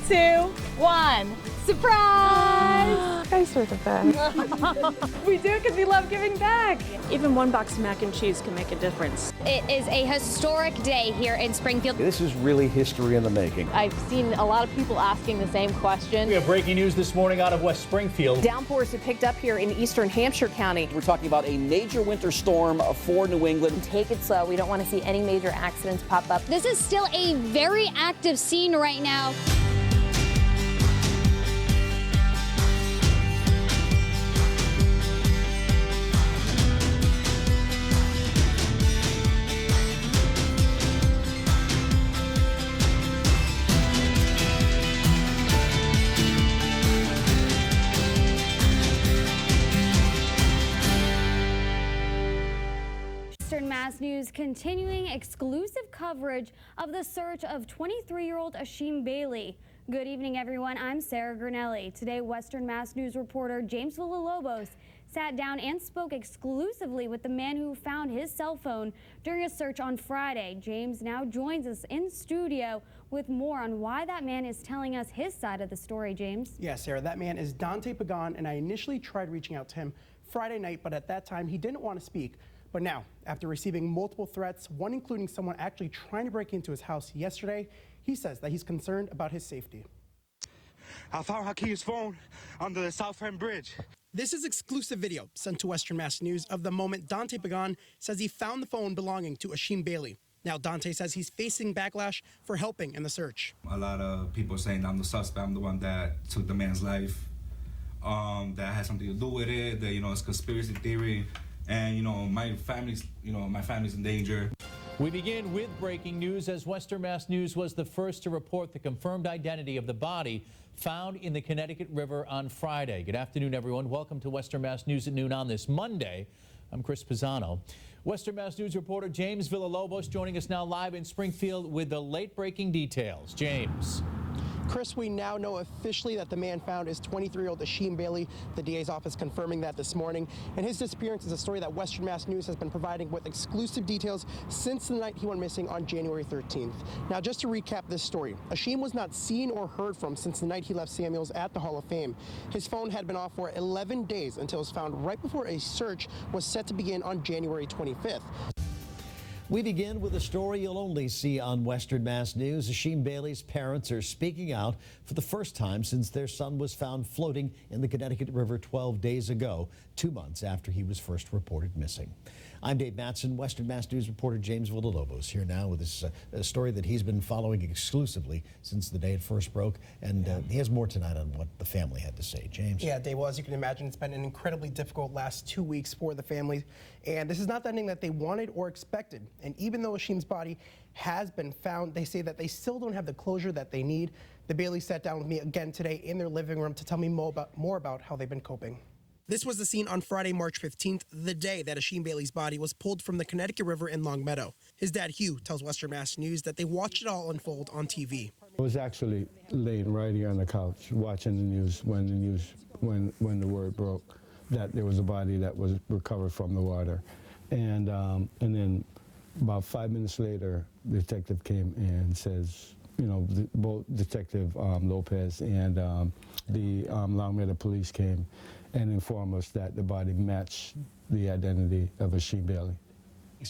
2, 1. Surprise! Guys are the best. We do it because we love giving back. Even one box of mac and cheese can make a difference. It is a historic day here in Springfield. This is really history in the making. I've seen a lot of people asking the same question. We have breaking news this morning out of West Springfield. Downpours have picked up here in eastern Hampshire County. We're talking about a major winter storm for New England. Take it slow. We don't want to see any major accidents pop up. This is still a very active scene right now. Western Mass News continuing exclusive coverage of the search of 23-year-old Ashim Bailey. Good evening, everyone. I'm Sarah Granelli. Today, Western Mass News reporter James Villalobos sat down and spoke exclusively with the man who found his cell phone during a search on Friday. James now joins us in studio with more on why that man is telling us his side of the story. James? Yeah, Sarah, that man is Dante Pagan, and I initially tried reaching out to him Friday night, but at that time he didn't want to speak. But now, after receiving multiple threats, one including someone actually trying to break into his house yesterday, he says that he's concerned about his safety. I found Hakim's phone under the South End Bridge. This is exclusive video sent to Western Mass News of the moment Dante Pagan says he found the phone belonging to Ashim Bailey. Now, Dante says he's facing backlash for helping in the search. A lot of people saying I'm the suspect, I'm the one that took the man's life, that has something to do with it, that, it's conspiracy theory. And, my family's in danger. We begin with breaking news as Western Mass News was the first to report the confirmed identity of the body found in the Connecticut River on Friday. Good afternoon, everyone. Welcome to Western Mass News at noon on this Monday. I'm Chris Pisano. Western Mass News reporter James Villalobos joining us now live in Springfield with the late-breaking details. James. Chris, we now know officially that the man found is 23-year-old Ashim Bailey. The DA's office confirming that this morning. And his disappearance is a story that Western Mass News has been providing with exclusive details since the night he went missing on January 13th. Now, just to recap this story, Ashim was not seen or heard from since the night he left Samuels at the Hall of Fame. His phone had been off for 11 days until it was found right before a search was set to begin on January 25th. We begin with a story you'll only see on Western Mass News. Ashim Bailey's parents are speaking out for the first time since their son was found floating in the Connecticut River 12 days ago, 2 months after he was first reported missing. I'm Dave Mattson. Western Mass News reporter James Villalobos here now with this story that he's been following exclusively since the day it first broke. And he has more tonight on what the family had to say. James? Yeah, Dave, well, as you can imagine, it's been an incredibly difficult last 2 weeks for the family. And this is not the ending that they wanted or expected. And even though Ashim's body has been found, they say that they still don't have the closure that they need. The Baileys sat down with me again today in their living room to tell me more about how they've been coping. This was the scene on Friday, March 15th, the day that Ashim Bailey's body was pulled from the Connecticut River in Longmeadow. His dad, Hugh, tells Western Mass News that they watched it all unfold on TV. I was actually laying right here on the couch watching the news when the word broke that there was a body that was recovered from the water. And then about 5 minutes later, the detective came and says, both Detective Lopez and the Longmeadow police came and informed us that the body matched the identity of Ashim Bailey.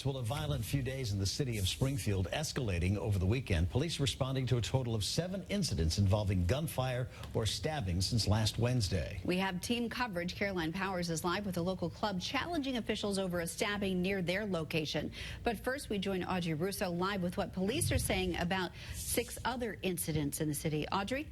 Well, a violent few days in the city of Springfield escalating over the weekend. Police responding to a total of 7 incidents involving gunfire or stabbing since last Wednesday. We have team coverage. Caroline Powers is live with a local club challenging officials over a stabbing near their location. But first, we join Audrey Russo live with what police are saying about 6 other incidents in the city. Audrey?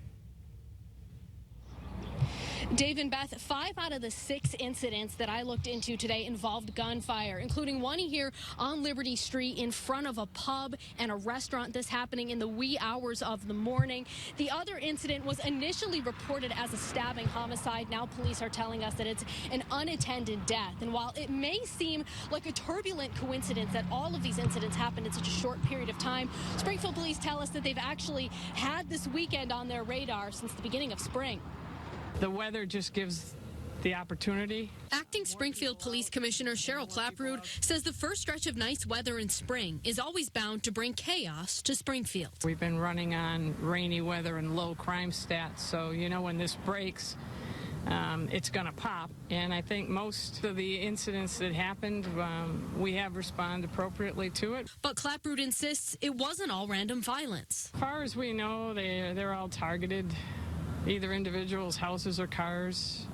Dave and Beth, 5 out of the 6 incidents that I looked into today involved gunfire, including one here on Liberty Street in front of a pub and a restaurant. This happening in the wee hours of the morning. The other incident was initially reported as a stabbing homicide. Now police are telling us that it's an unattended death. And while it may seem like a turbulent coincidence that all of these incidents happened in such a short period of time, Springfield police tell us that they've actually had this weekend on their radar since the beginning of spring. The weather just gives the opportunity. Acting Springfield Police Commissioner Cheryl Clapprood says the first stretch of nice weather in spring is always bound to bring chaos to Springfield. We've been running on rainy weather and low crime stats, so you know when this breaks, it's going to pop. And I think most of the incidents that happened, we have responded appropriately to it. But Clapprood insists it wasn't all random violence. As far as we know, they're all targeted, either individuals, houses, or cars.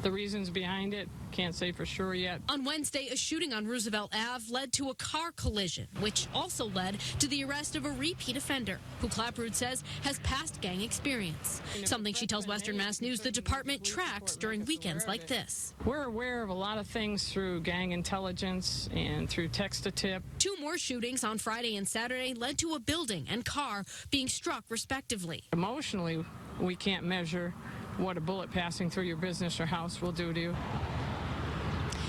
The reasons behind it, can't say for sure yet. On Wednesday, a shooting on Roosevelt Ave led to a car collision, which also led to the arrest of a repeat offender, who Clapprood says has past gang experience. Something she tells Western Mass News the department tracks during weekends like this. We're aware of a lot of things through gang intelligence and through text-to-tip. 2 more shootings on Friday and Saturday led to a building and car being struck respectively. Emotionally, we can't measure what a bullet passing through your business or house will do to you.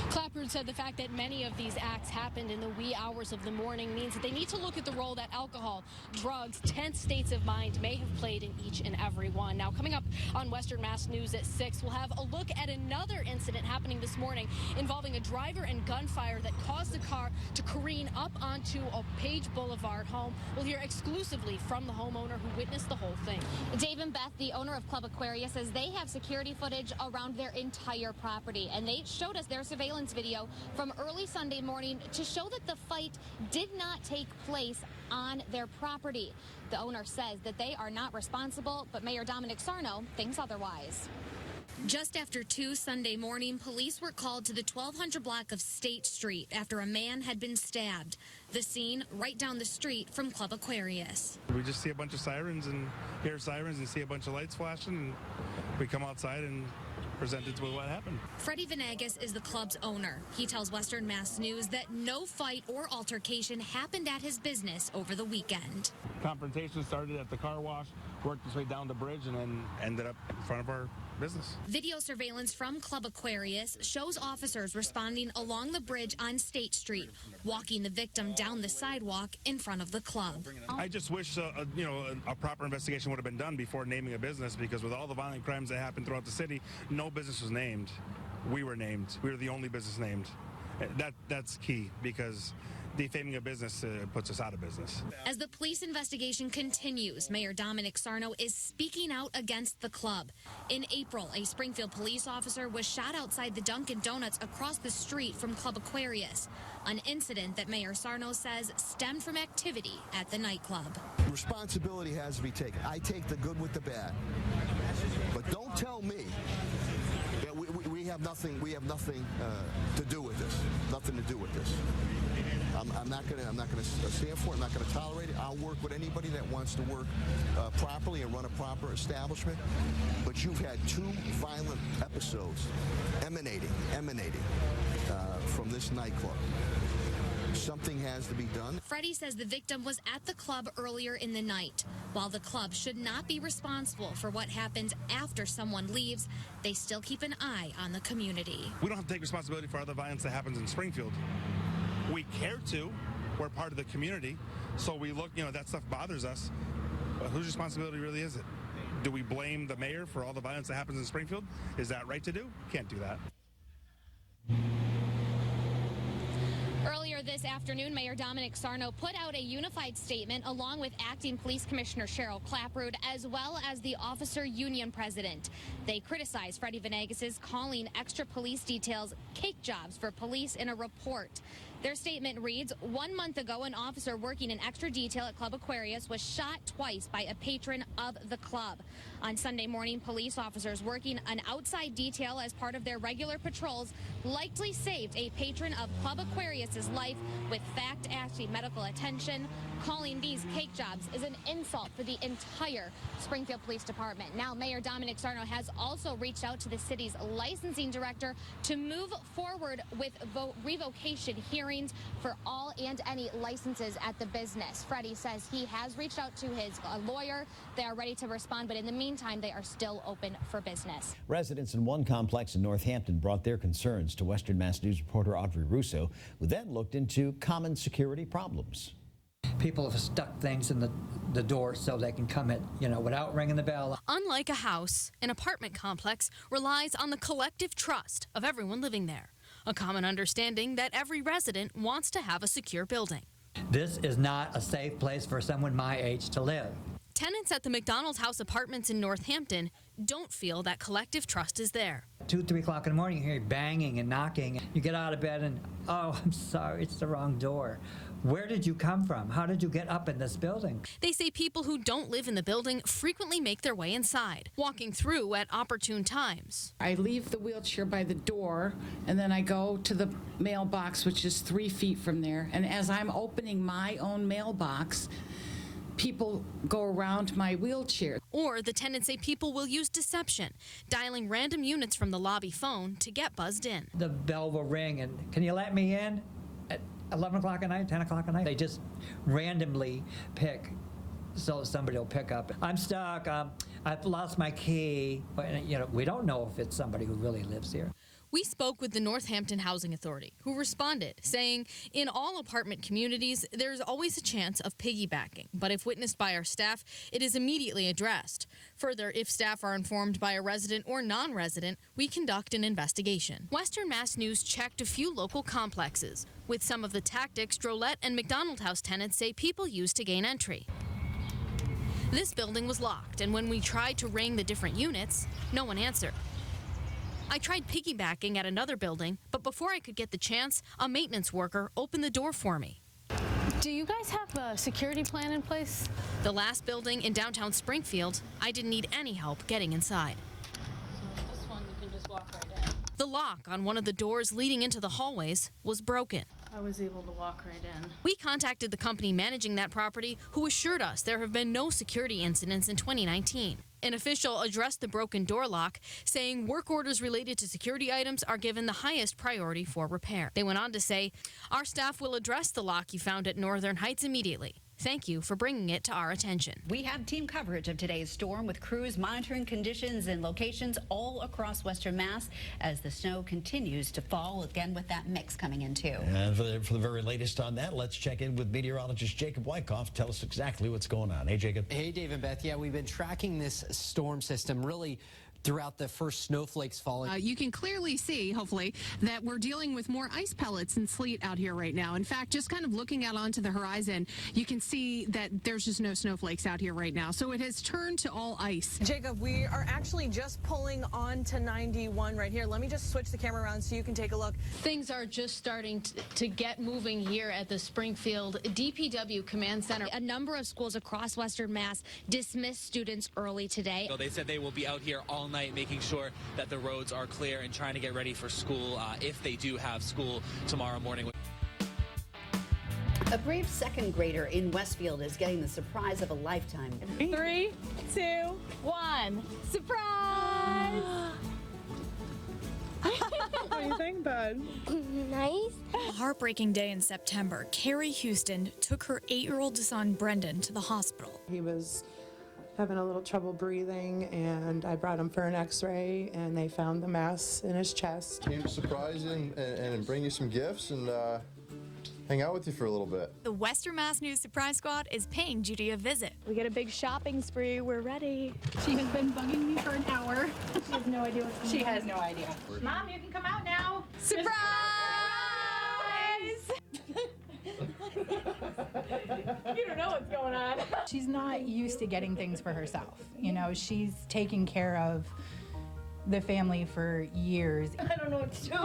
Clapprood said the fact that many of these acts happened in the wee hours of the morning means that they need to look at the role that alcohol, drugs, tense states of mind may have played in each and every one. Now, coming up on Western Mass News at 6, we'll have a look at another incident happening this morning involving a driver and gunfire that caused the car to careen up onto a Page Boulevard home. We'll hear exclusively from the homeowner who witnessed the whole thing. Dave and Beth, the owner of Club Aquarius, says they have security footage around their entire property, and they showed us their surveillance video from early Sunday morning to show that the fight did not take place on their property. The owner says that they are not responsible, but Mayor Dominic Sarno thinks otherwise. Just after 2 Sunday morning, police were called to the 1200 block of State Street after a man had been stabbed. The scene right down the street from Club Aquarius. We just see a bunch of sirens and hear sirens and see a bunch of lights flashing, and we come outside and presented with what happened. Freddie Venegas is the club's owner. He tells Western Mass News that no fight or altercation happened at his business over the weekend. Confrontation started at the car wash, worked its way down the bridge, and then ended up in front of our business. Video surveillance from Club Aquarius shows officers responding along the bridge on State Street, walking the victim down the sidewalk in front of the club. I just wish a proper investigation would have been done before naming a business, because with all the violent crimes that happened throughout the city, no business was named. We were named. We were the only business named. That's key, because defaming a business puts us out of business. As the police investigation continues, Mayor Dominic Sarno is speaking out against the club. In April, a Springfield police officer was shot outside the Dunkin' Donuts across the street from Club Aquarius, an incident that Mayor Sarno says stemmed from activity at the nightclub. Responsibility has to be taken. I take the good with the bad. But don't tell me that we have nothing to do with this. Nothing to do with this. I'm not going to stand for it. I'm not going to tolerate it. I'll work with anybody that wants to work properly and run a proper establishment. But you've had 2 violent episodes emanating from this nightclub. Something has to be done. Freddie says the victim was at the club earlier in the night. While the club should not be responsible for what happens after someone leaves, they still keep an eye on the community. We don't have to take responsibility for other violence that happens in Springfield. We care to. We're part of the community. So we look, that stuff bothers us. But whose responsibility really is it? Do we blame the mayor for all the violence that happens in Springfield? Is that right to do? Can't do that. Earlier this afternoon, Mayor Dominic Sarno put out a unified statement along with Acting Police Commissioner Cheryl Clapprood, as well as the Officer Union President. They criticized Freddie Venegas' calling extra police details cake jobs for police in a report. Their statement reads, 1 month ago, an officer working an extra detail at Club Aquarius was shot twice by a patron of the club. On Sunday morning, police officers working an outside detail as part of their regular patrols likely saved a patron of Club Aquarius' life with fact-asking medical attention. Calling these cake jobs is an insult for the entire Springfield Police Department. Now, Mayor Dominic Sarno has also reached out to the city's licensing director to move forward with revocation hearings for all and any licenses at the business. Freddie says he has reached out to his lawyer. They are ready to respond, but in the meantime, they are still open for business. Residents in one complex in Northampton brought their concerns to Western Mass News reporter Audrey Russo, who then looked into common security problems. People have stuck things in the door so they can come in, without ringing the bell. Unlike a house, an apartment complex relies on the collective trust of everyone living there. A common understanding that every resident wants to have a secure building. This is not a safe place for someone my age to live. Tenants at the McDonald House Apartments in Northampton don't feel that collective trust is there. 2, 3 o'clock in the morning, you hear banging and knocking. You get out of bed and, oh, I'm sorry, it's the wrong door. Where did you come from? How did you get up in this building? They say people who don't live in the building frequently make their way inside, walking through at opportune times. I leave the wheelchair by the door, and then I go to the mailbox, which is 3 feet from there. And as I'm opening my own mailbox, people go around my wheelchair. Or the tenants say people will use deception, dialing random units from the lobby phone to get buzzed in. The bell will ring and, can you let me in? At 11 o'clock at night, 10 o'clock at night. They just randomly pick, so somebody will pick up. I'm stuck, I've lost my key. We don't know if it's somebody who really lives here. We spoke with the Northampton Housing Authority, who responded, saying, in all apartment communities, there's always a chance of piggybacking, but if witnessed by our staff, it is immediately addressed. Further, if staff are informed by a resident or non-resident, we conduct an investigation. Western Mass News checked a few local complexes, with some of the tactics Drolet and McDonald House tenants say people use to gain entry. This building was locked, and when we tried to ring the different units, no one answered. I tried piggybacking at another building, but before I could get the chance, a maintenance worker opened the door for me. Do you guys have a security plan in place? The last building in downtown Springfield, I didn't need any help getting inside. So this one you can just walk right in. The lock on one of the doors leading into the hallways was broken. I was able to walk right in. We contacted the company managing that property, who assured us there have been no security incidents in 2019. An official addressed the broken door lock, saying work orders related to security items are given the highest priority for repair. They went on to say, our staff will address the lock you found at Northern Heights immediately. Thank you for bringing it to our attention. We have team coverage of today's storm with crews monitoring conditions and locations all across Western Mass as the snow continues to fall, again with that mix coming in too. And for the very latest on that, let's check in with meteorologist Jacob Wyckoff. Tell us exactly what's going on. Hey, Jacob. Hey, Dave and Beth. Yeah, we've been tracking this storm system really throughout the first snowflakes falling. You can clearly see, hopefully, that we're dealing with more ice pellets and sleet out here right now. In fact, just kind of looking out onto the horizon, you can see that there's just no snowflakes out here right now. So it has turned to all ice. Jacob, we are actually just pulling on to 91 right here. Let me just switch the camera around so you can take a look. Things are just starting to get moving here at the Springfield DPW Command Center. A number of schools across Western Mass dismissed students early today. So they said they will be out here all night making sure that the roads are clear and trying to get ready for school if they do have school tomorrow morning. A brave second grader in Westfield is getting the surprise of a lifetime. 3, 2, 1, surprise! What do you think, bud? Nice. A heartbreaking day in September, Carrie Houston took her 8-year-old son Brendan to the hospital. He was having a little trouble breathing, and I brought him for an x-ray, and they found the mass in his chest. Came to surprise you and bring you some gifts and hang out with you for a little bit. The Western Mass News Surprise Squad is paying Judy a visit. We get a big shopping spree. We're ready. She has been bugging me for an hour. She has no idea what's going on. She has no idea. Mom, you can come out now. Surprise! You don't know what's going on. She's not used to getting things for herself. You know, she's taken care of the family for years. I don't know what to do.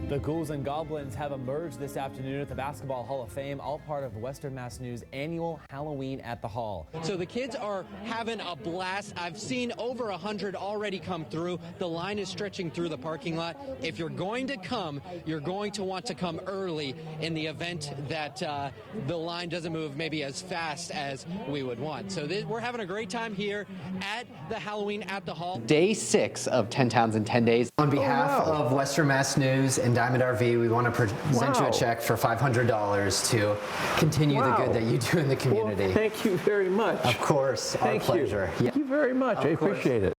The Ghouls and Goblins have emerged this afternoon at the Basketball Hall of Fame, all part of Western Mass News' annual Halloween at the Hall. So the kids are having a blast. I've seen over 100 already come through. The line is stretching through the parking lot. If you're going to come, you're going to want to come early in the event that the line doesn't move maybe as fast as we would want. So we're having a great time here at the Halloween at the Hall. Day 6 of 10 Towns in 10 Days. On behalf of Western Mass News and Diamond RV, we want to present you a check for $500 to continue the good that you do in the community. Well, thank you very much. Of course, our pleasure. Thank you very much. I appreciate it.